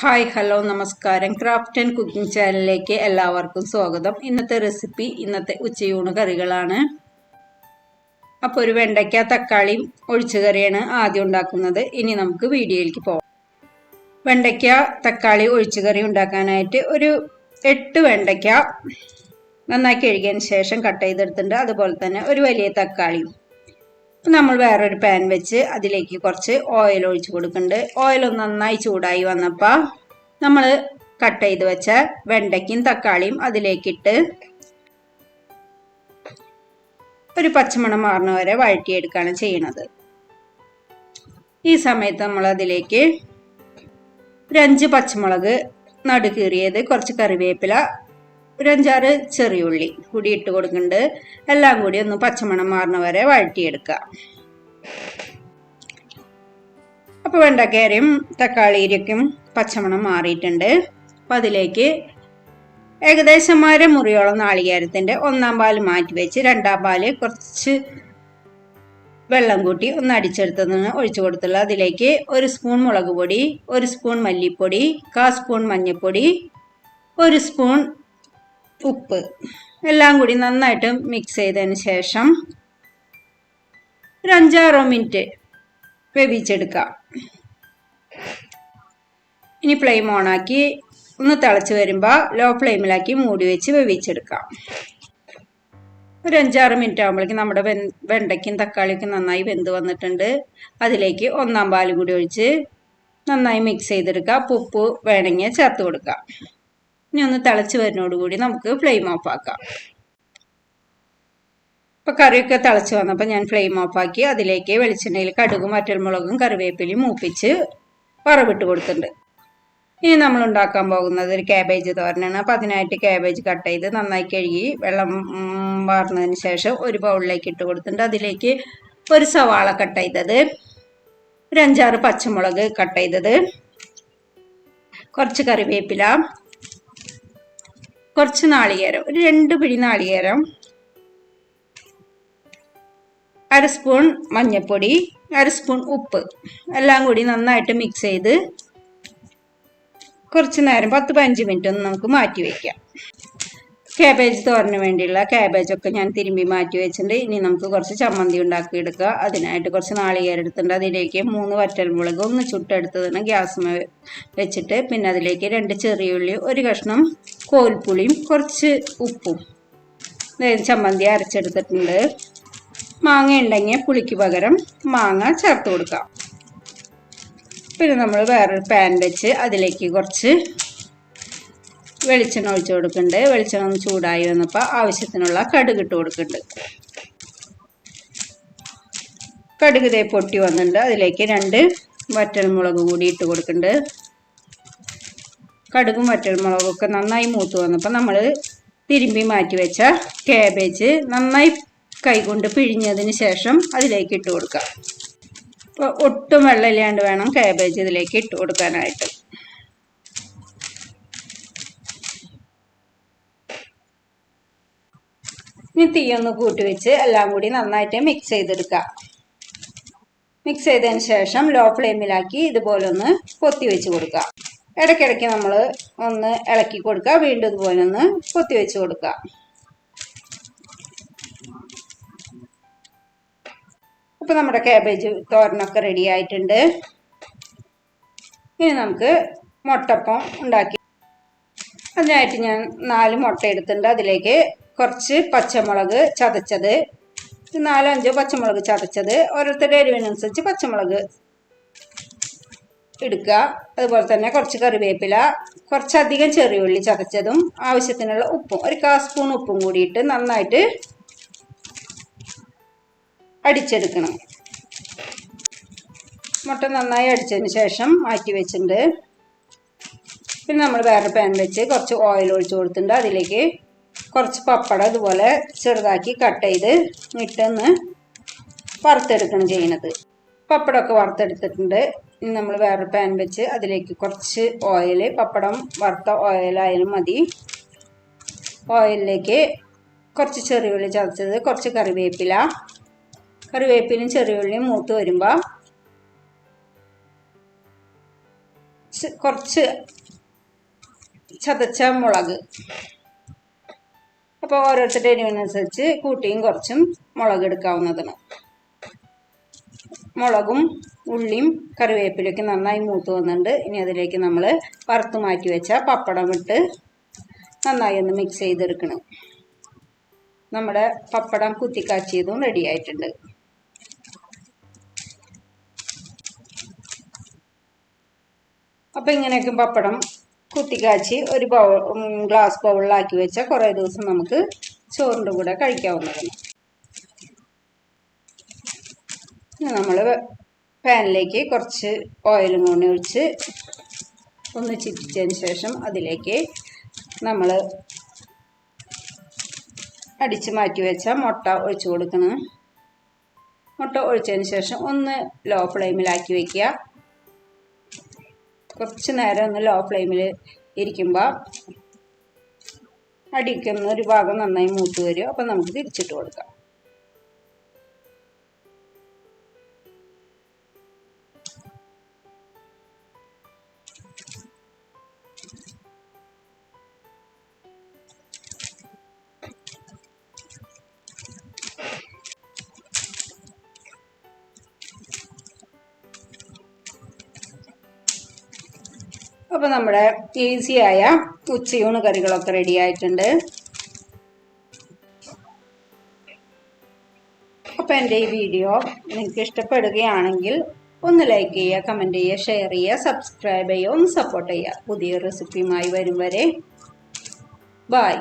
Hi hello നമസ്കാരം. Craft and cooking ചാനലിലേക്ക് എല്ലാവർക്കും സ്വാഗതം. ഇന്നത്തെ റെസിപ്പി ഉച്ചയൂണ് കറികളാണ്. അപ്പോൾ ഒരു വെണ്ടയ്ക്ക തക്കാളിയും ഒഴിച്ചുകറിയാണ് ആദ്യം ഉണ്ടാക്കുന്നത്. ഇനി നമുക്ക് വീഡിയോയിലേക്ക് പോകാം. വെണ്ടയ്ക്ക തക്കാളി ഒഴിച്ചുകറി ഉണ്ടാക്കാനായിട്ട് ഒരു 8 വെണ്ടയ്ക്ക നന്നായി കഴുകിയതിന് ശേഷം കട്ട് ചെയ്തെടുത്തിട്ടുണ്ട്. അതുപോലെ തന്നെ ഒരു വലിയ തക്കാളിയും. നമ്മൾ വേറൊരു പാൻ വെച്ച് അതിലേക്ക് കുറച്ച് ഓയിൽ ഒഴിച്ച് കൊടുക്കുന്നുണ്ട്. ഓയിൽ നന്നായി ചൂടായി വന്നപ്പോൾ നമ്മൾ കട്ട് ചെയ്ത് വെച്ച വെണ്ടയ്ക്കും തക്കാളിയും അതിലേക്കിട്ട് ഒരു പച്ചമണം മാറുന്ന വരെ വഴറ്റിയെടുക്കുകയാണ് ചെയ്യുന്നത്. ഈ സമയത്ത് നമ്മൾ അതിലേക്ക് ഒരു 5 പച്ചമുളക് നടുകീറിയത്, കുറച്ച് കറിവേപ്പില, ഒരു 5-6 ചെറിയുള്ളി കൂടി ഇട്ട് കൊടുക്കുന്നുണ്ട്. എല്ലാം കൂടി ഒന്ന് പച്ചമണം മാറുന്ന വരെ വഴറ്റിയെടുക്കുക. അപ്പോൾ വെണ്ടയ്ക്കയും തക്കാളിയിലേക്കും പച്ചമണം മാറിയിട്ടുണ്ട്. അപ്പം അതിലേക്ക് ഏകദേശം 1/2 മുറിയോളം നാളികേരത്തിൻ്റെ 1-ാം പാല് മാറ്റി വെച്ച് 2-ാം പാല് കുറച്ച് വെള്ളം കൂട്ടി ഒന്ന് അടിച്ചെടുത്തതിന് ഒഴിച്ചു കൊടുത്തുള്ള അതിലേക്ക് 1 സ്പൂൺ മുളക് പൊടി, 1 സ്പൂൺ മല്ലിപ്പൊടി, 1/4 സ്പൂൺ മഞ്ഞൾപ്പൊടി, 1 സ്പൂൺ ഉപ്പ് എല്ലാം കൂടി നന്നായിട്ട് മിക്സ് ചെയ്തതിന് ശേഷം ഒരു 5-6 മിനിറ്റ് വേവിച്ചെടുക്കാം. ഇനി ഫ്ലെയിം ഓണാക്കി ഒന്ന് തിളച്ച് വരുമ്പോൾ ലോ ഫ്ലെയിമിലാക്കി മൂടി വെച്ച് വേവിച്ചെടുക്കാം. ഒരു 5-6 മിനിറ്റ് ആകുമ്പോഴേക്കും നമ്മുടെ വെണ്ടയ്ക്കും തക്കാളിയൊക്കെ നന്നായി വെന്ത് വന്നിട്ടുണ്ട്. അതിലേക്ക് 1-ാം പാലും കൂടി ഒഴിച്ച് നന്നായി മിക്സ് ചെയ്തെടുക്കുക. ഉപ്പ് വേണമെങ്കിൽ ചേർത്ത് കൊടുക്കുക. ഇനി ഒന്ന് തിളച്ച് വരുന്നതോടുകൂടി നമുക്ക് ഫ്ലെയിം ഓഫ് ആക്കാം. ഇപ്പോൾ കറിയൊക്കെ തിളച്ച് വന്നപ്പോൾ ഞാൻ ഫ്ലെയിം ഓഫാക്കി അതിലേക്ക് വെളിച്ചെണ്ണയിൽ കടുകും വറ്റൽമുളകും കറിവേപ്പിലയും മൂപ്പിച്ച് വറവിട്ട് കൊടുത്തിട്ടുണ്ട്. ഇനി നമ്മൾ ഉണ്ടാക്കാൻ പോകുന്നത് ഒരു ക്യാബേജ് തോരനാണ്. അപ്പോൾ അതിനായിട്ട് ക്യാബേജ് കട്ട് ചെയ്ത് നന്നായി കഴുകി വെള്ളം വാർന്നതിന് ശേഷം ഒരു ബൗളിലേക്ക് ഇട്ട് കൊടുത്തിട്ടുണ്ട്. അതിലേക്ക് ഒരു സവാള കട്ട് ചെയ്തത്, ഒരു 5-6 പച്ചമുളക് കട്ട് ചെയ്തത്, കുറച്ച് കറിവേപ്പില, കുറച്ച് നാളികേരം, ഒരു 2 പിടി നാളികേരം, 1/2 സ്പൂൺ മഞ്ഞൾപ്പൊടി, 1/2 സ്പൂൺ ഉപ്പ് എല്ലാം കൂടി നന്നായിട്ട് മിക്സ് ചെയ്ത് കുറച്ച് നേരം 10-15 മിനിറ്റ് ഒന്ന് നമുക്ക് മാറ്റി വയ്ക്കാം. ക്യാബേജ് തോരന് വേണ്ടിയുള്ള ക്യാബേജൊക്കെ ഞാൻ തിരുമ്പി മാറ്റി വെച്ചിട്ടുണ്ട്. ഇനി നമുക്ക് കുറച്ച് ചമ്മന്തി ഉണ്ടാക്കി എടുക്കുക. അതിനായിട്ട് കുറച്ച് നാളികേരം എടുത്തിട്ടുണ്ട്. അതിലേക്ക് 3 വറ്റൽമുളക് ഒന്ന് ചുട്ടെടുത്തതിന് ഗ്യാസ് വെച്ചിട്ട് പിന്നെ അതിലേക്ക് 2 ചെറിയുള്ളി, ഒരു കഷ്ണം കോൽപ്പുളിയും കുറച്ച് ഉപ്പും ചമ്മന്തി അരച്ചെടുത്തിട്ടുണ്ട്. മാങ്ങ ഉണ്ടെങ്കിൽ പുളിക്ക് പകരം മാങ്ങ ചേർത്ത് കൊടുക്കാം. പിന്നെ നമ്മൾ വേറൊരു പാൻ വെച്ച് അതിലേക്ക് കുറച്ച് വെളിച്ചെണ്ണ ഒഴിച്ച് കൊടുക്കുന്നുണ്ട്. വെളിച്ചെണ്ണ ഒന്ന് ചൂടായി വന്നപ്പോൾ ആവശ്യത്തിനുള്ള കടുക് ഇട്ട് കൊടുക്കുന്നുണ്ട്. കടുക് ഇതേ പൊട്ടി വന്നിട്ടുണ്ട്. അതിലേക്ക് 2 വറ്റൽമുളക് കൂടി ഇട്ട് കൊടുക്കുന്നുണ്ട്. കടുകും വറ്റൽമുളകൊക്കെ നന്നായി മൂത്ത് വന്നപ്പോൾ നമ്മൾ തിരുമ്പി മാറ്റി വെച്ച ക്യാബേജ് നന്നായി കൈകൊണ്ട് പിഴിഞ്ഞതിന് ശേഷം അതിലേക്ക് ഇട്ട് കൊടുക്കാം. അപ്പോൾ ഒട്ടും വെള്ളമില്ലാണ്ട് വേണം ക്യാബേജ് ഇതിലേക്ക് ഇട്ട് കൊടുക്കാനായിട്ട്. ഇനി തീയൊന്ന് കൂട്ടി വെച്ച് എല്ലാം കൂടി നന്നായിട്ട് മിക്സ് ചെയ്തെടുക്കുക. മിക്സ് ചെയ്തതിന് ശേഷം ലോ ഫ്ലെയിമിലാക്കി ഇതുപോലെ ഒന്ന് പൊത്തി വെച്ച് കൊടുക്കുക. ഇടയ്ക്കിടയ്ക്ക് നമ്മൾ ഒന്ന് ഇളക്കി കൊടുക്കുക. വീണ്ടും ഇതുപോലെ ഒന്ന് പൊത്തി വെച്ച് കൊടുക്കുക. അപ്പോൾ നമ്മുടെ ക്യാബേജ് തോരനൊക്കെ റെഡി ആയിട്ടുണ്ട്. ഇനി നമുക്ക് മുട്ടപ്പം ഉണ്ടാക്കി. അതിനായിട്ട് ഞാൻ 4 മുട്ട എടുത്തിട്ടുണ്ട്. അതിലേക്ക് കുറച്ച് പച്ചമുളക് ചതച്ചത്, 4-5 പച്ചമുളക് ചതച്ചത്, ഓരോരുത്തരുടെ എരിവിനനുസരിച്ച് പച്ചമുളക് എടുക്കുക. അതുപോലെ തന്നെ കുറച്ച് കറിവേപ്പില, കുറച്ചധികം ചെറിയുള്ളി ചതച്ചതും, ആവശ്യത്തിനുള്ള ഉപ്പും, ഒരു 1/4 സ്പൂൺ ഉപ്പും കൂടിയിട്ട് നന്നായിട്ട് അടിച്ചെടുക്കണം. മുട്ട നന്നായി അടിച്ചതിന് ശേഷം മാറ്റി വെച്ചിട്ടുണ്ട്. പിന്നെ നമ്മൾ വേറെ പാൻ വെച്ച് കുറച്ച് ഓയിൽ ഒഴിച്ച് കൊടുത്തിട്ടുണ്ട്. അതിലേക്ക് കുറച്ച് പപ്പടം ഇതുപോലെ ചെറുതാക്കി കട്ട് ചെയ്ത് ഇട്ടൊന്ന് വറുത്തെടുക്കണം ചെയ്യുന്നത്. പപ്പടമൊക്കെ വറുത്തെടുത്തിട്ടുണ്ട്. ഇനി നമ്മൾ വേറെ പാൻ വെച്ച് അതിലേക്ക് കുറച്ച് ഓയിൽ, പപ്പടം വറുത്ത ഓയിലായാലും മതി. ഓയിലിലേക്ക് കുറച്ച് ചെറിയുള്ളി ചതച്ചത്, കുറച്ച് കറിവേപ്പിലും ചെറിയുള്ളിയും മൂത്ത് വരുമ്പോൾ കുറച്ച് ചതച്ച മുളക്. അപ്പോൾ ഓരോരുത്തരുടെ എരിവിനനുസരിച്ച് കൂട്ടിയും കുറച്ചും മുളക് എടുക്കാവുന്നതാണ്. മുളകും ഉള്ളിയും കറിവേപ്പിലൊക്കെ നന്നായി മൂത്ത് വന്നിട്ടുണ്ട്. ഇനി അതിലേക്ക് നമ്മൾ വറുത്ത് മാറ്റി വെച്ച പപ്പടം ഇട്ട് നന്നായി ഒന്ന് മിക്സ് ചെയ്തെടുക്കണം. നമ്മുടെ പപ്പടം കുത്തിക്കാച്ചിയതും റെഡി ആയിട്ടുണ്ട്. അപ്പം ഇങ്ങനെയൊക്കെ പപ്പടം കുത്തിക്കാച്ചി ഒരു ഗ്ലാസ് ബൗളിലാക്കി വെച്ചാൽ കുറേ ദിവസം നമുക്ക് ചോറിൻ്റെ കൂടെ കഴിക്കാവുന്നതാണ്. നമ്മൾ പാനിലേക്ക് കുറച്ച് ഓയിലും കൂടി ഒഴിച്ച് ഒന്ന് ചുറ്റിച്ചതിന് ശേഷം അതിലേക്ക് നമ്മൾ അടിച്ച് മാറ്റി വെച്ച മുട്ട ഒഴിച്ചു കൊടുക്കണം. മുട്ട ഒഴിച്ചതിന് ശേഷം ഒന്ന് ലോ ഫ്ലെയിമിലാക്കി വയ്ക്കുക. കുറച്ച് നേരം ഒന്ന് ലോ ഫ്ലെയിമിൽ ഇരിക്കുമ്പോൾ അടിക്കുന്ന ഒരു ഭാഗം നന്നായി മൂത്ത് വരും. അപ്പം നമുക്ക് തിരിച്ചിട്ട് കൊടുക്കാം. അപ്പോൾ നമ്മുടെ ഈസിയായ ഉച്ചയൂണ് കറികളൊക്കെ റെഡി ആയിട്ടുണ്ട്. അപ്പോൾ എൻ്റെ ഈ വീഡിയോ നിങ്ങൾക്ക് ഇഷ്ടപ്പെടുകയാണെങ്കിൽ ഒന്ന് ലൈക്ക് ചെയ്യുക, കമൻറ്റ് ചെയ്യുക, ഷെയർ ചെയ്യുക, സബ്സ്ക്രൈബ് ചെയ്യുക, ഒന്ന് സപ്പോർട്ട് ചെയ്യുക. പുതിയ റെസിപ്പിയുമായി വരും വരെ ബൈ.